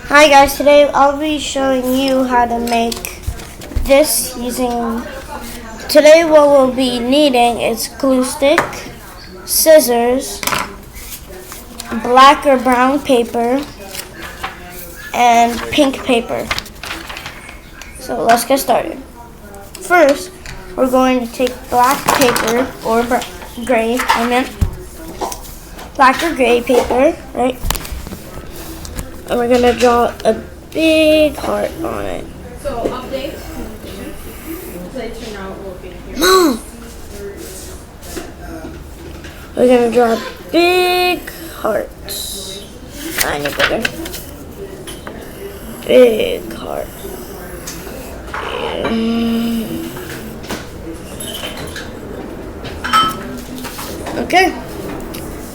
Hi guys, today I'll be showing you how to make this using, today what we'll be needing is glue stick, scissors, black or brown paper, and pink paper. So let's get started. First, we're going to take black paper or gray, black or gray paper, right? And we're gonna draw a big heart on it. So update. Mom! We're gonna draw big hearts. I need bigger. Big heart. Okay.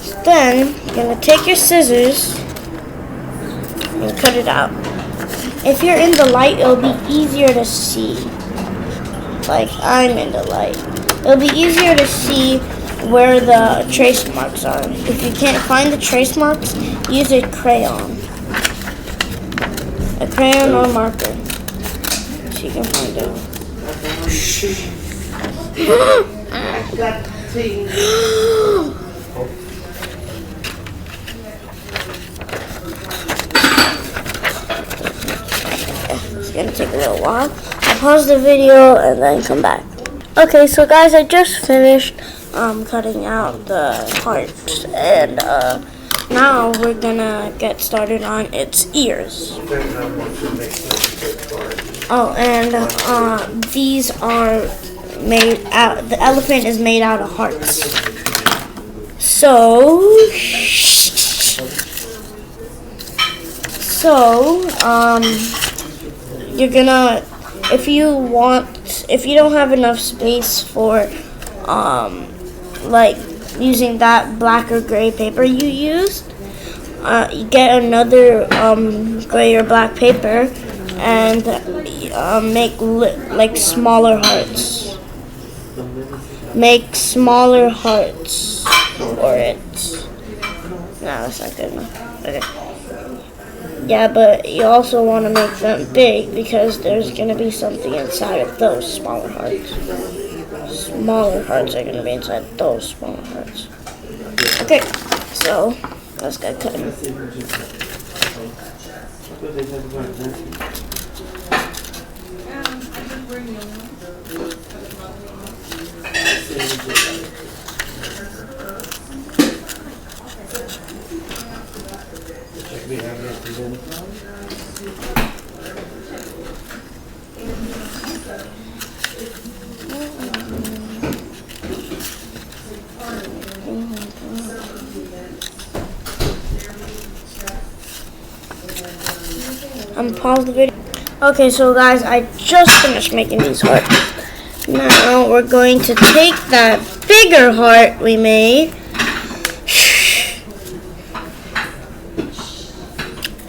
So then you're gonna take your scissors and cut it out. If you're in the light, it'll be easier to see. Like I'm in the light. It'll be easier to see where the trace marks are. If you can't find the trace marks, use a crayon. A crayon or marker. So you can find it. It's gonna take a little while. I'll pause the video and then come back. Okay, so guys, I just finished cutting out the heart, and now we're gonna get started on its ears. Oh, and these are made out. The elephant is made out of hearts. So you're gonna, if you don't have enough space for like using that black or gray paper you used, you get another gray or black paper and make like smaller hearts. Make smaller hearts for it. No, that's not good enough. Okay. Yeah, but you also want to make them big because there's going to be something inside of those smaller hearts. Smaller hearts are going to be inside those smaller hearts. Okay, so let's get cutting. Pause the video. Okay, so guys, I just finished making these hearts. Now we're going to take that bigger heart we made.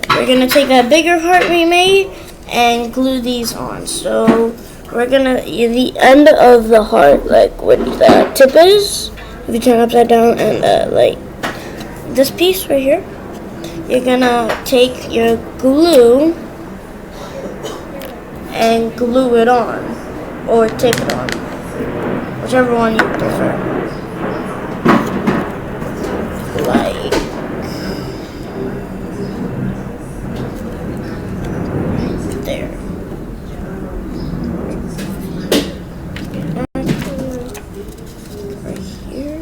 We're gonna take that bigger heart we made and glue these on. So we're gonna, the end of the heart, like where the tip is, if you turn it upside down, and like this piece right here, you're gonna take your glue and glue it on, or tape it on, whichever one you prefer. Like there. Right here.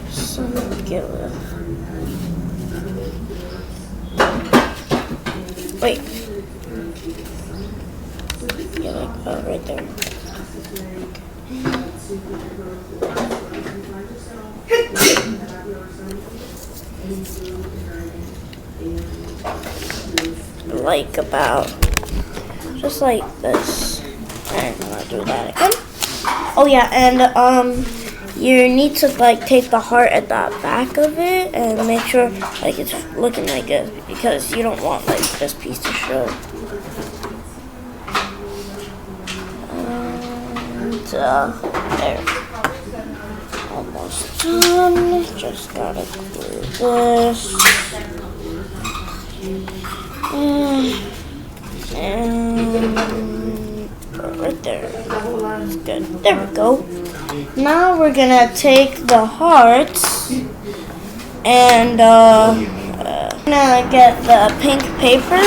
Some together. Wait. Yeah, like right there. Like about, just like this. And I'm gonna do that again. Oh yeah, and you need to like take the heart at the back of it and make sure like it's looking like this, because you don't want like this piece to show. And there. Almost done. Just gotta glue this. And right there. That's good. There we go. Now we're gonna take the hearts and gonna get the pink paper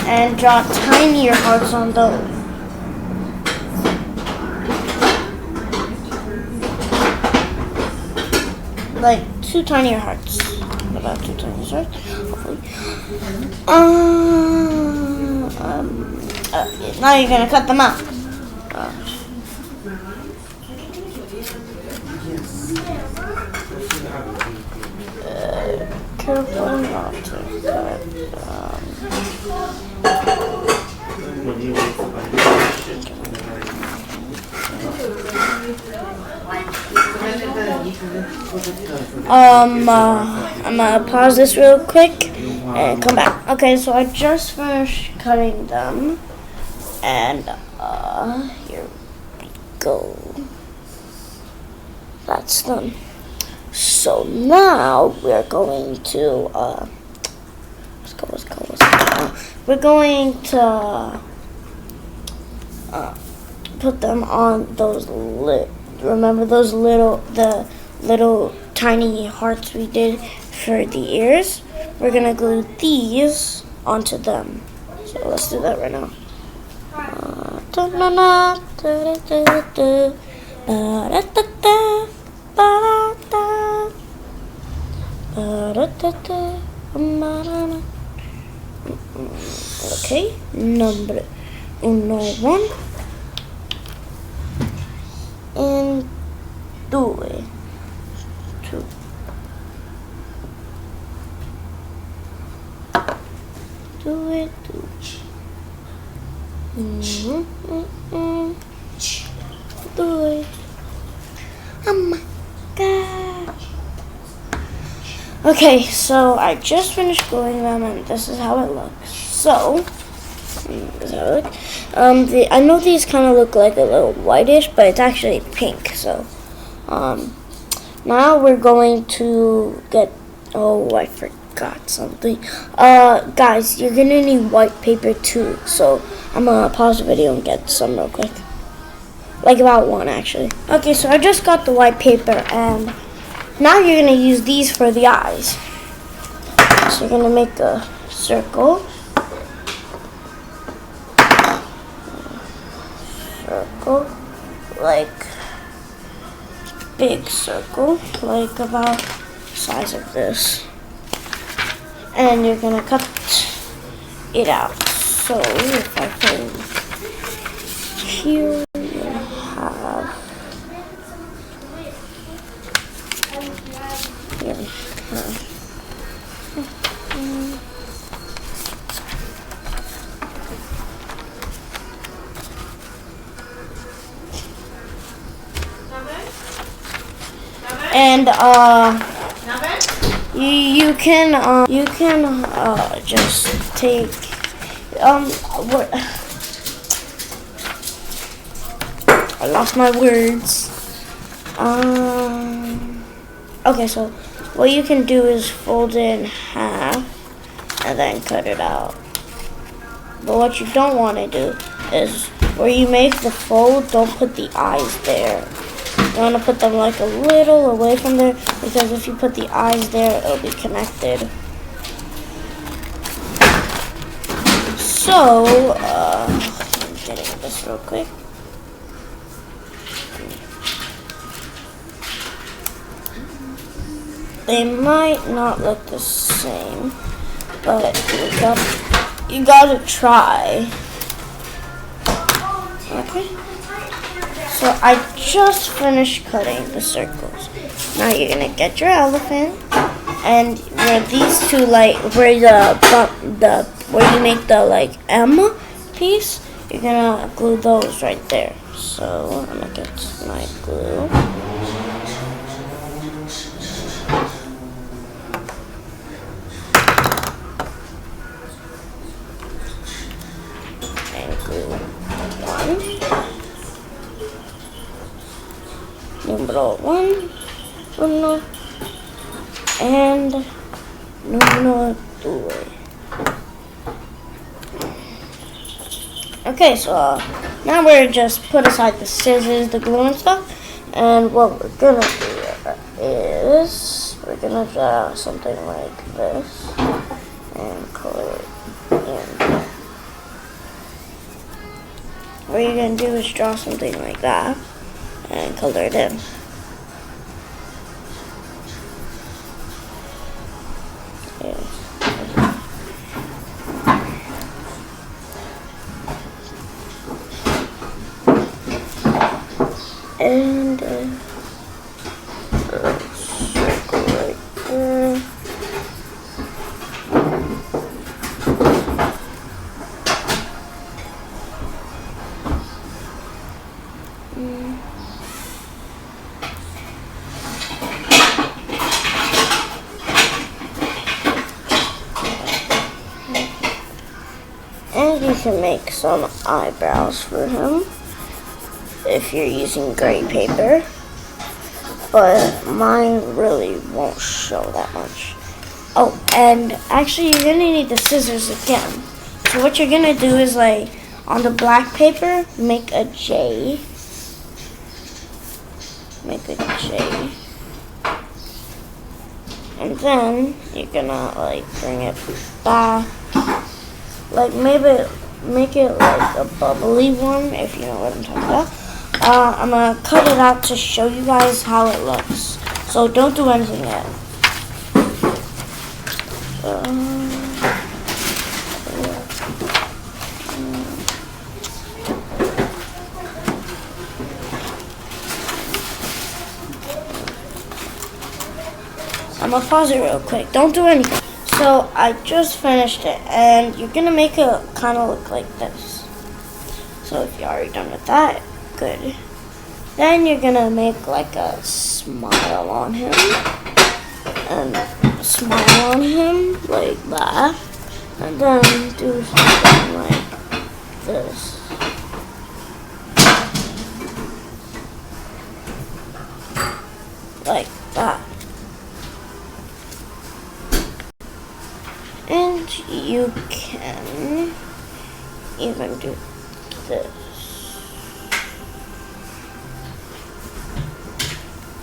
and draw tinier hearts on those. Like 2 tinier hearts. About 2 tinier hearts, hopefully. Now you're gonna cut them out. Careful not to cut. I'm gonna pause this real quick and come back. Okay, so I just finished cutting them, and here we go. That's done. So now we're going to let's go. We're going to put them on those remember those the little tiny hearts we did for the ears? We're gonna glue these onto them. So let's do that right now. Okay, number 1 and 2. 2. Oh my god. Okay, so I just finished gluing them, and this is how it looks. So, this is how it looks. I know these kind of look like a little whitish, but it's actually pink. So, now we're going to get. Oh, I forgot something. Guys, you're gonna need white paper too. So I'm gonna pause the video and get some real quick. Like about 1 actually. Okay, so I just got the white paper, and now you're gonna use these for the eyes. So you're gonna make a circle. Like big circle, like about size of this. And you're gonna cut it out. So if I can here you have and you can just take what I lost my words. Okay, so what you can do is fold it in half and then cut it out. But what you don't want to do is where you make the fold, don't put the eyes there. You want to put them like a little away from there, because if you put the eyes there, it'll be connected. So, I'm getting this real quick. They might not look the same, but you gotta try. Okay. So I just finished cutting the circles. Now you're gonna get your elephant, and where these two where you make the like M piece, you're gonna glue those right there. So I'm gonna get my glue. And glue 1. Number 1. Uno. And number 2. Okay, so now we're just put aside the scissors, the glue and stuff, and what we're gonna do is we're gonna draw something like this and color it in. What you're gonna do is draw something like that and color it in. And circle right there. And you can make some eyebrows for him if you're using gray paper, but mine really won't show that much. Oh, and actually you're gonna need the scissors again. So what you're gonna do is, like, on the black paper, make a J. Make a J. And then you're gonna, like, bring it back. Like, maybe make it like a bubbly one, if you know what I'm talking about. I'm gonna cut it out to show you guys how it looks. So don't do anything yet. I'm gonna pause it real quick. Don't do anything. So I just finished it, and you're gonna make it kind of look like this. So if you're already done with that, good. Then you're gonna make like a smile on him, and smile on him like that, and then do something like this. Like that. And you can even do this.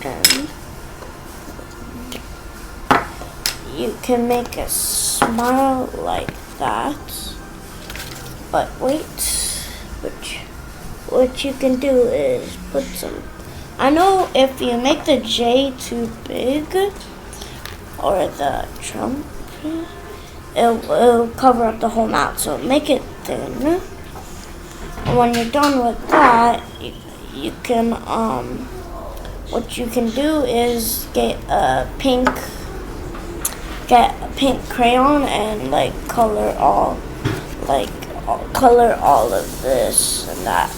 And you can make a smile like that. But wait, what you can do is put some, I know if you make the J too big, or the Trump, it'll cover up the whole mouth, so make it thin. And when you're done with that, you can, what you can do is get a pink crayon and like color all of this and that.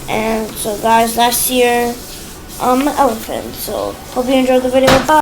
And so guys, that's your elephant. So hope you enjoyed the video. Bye.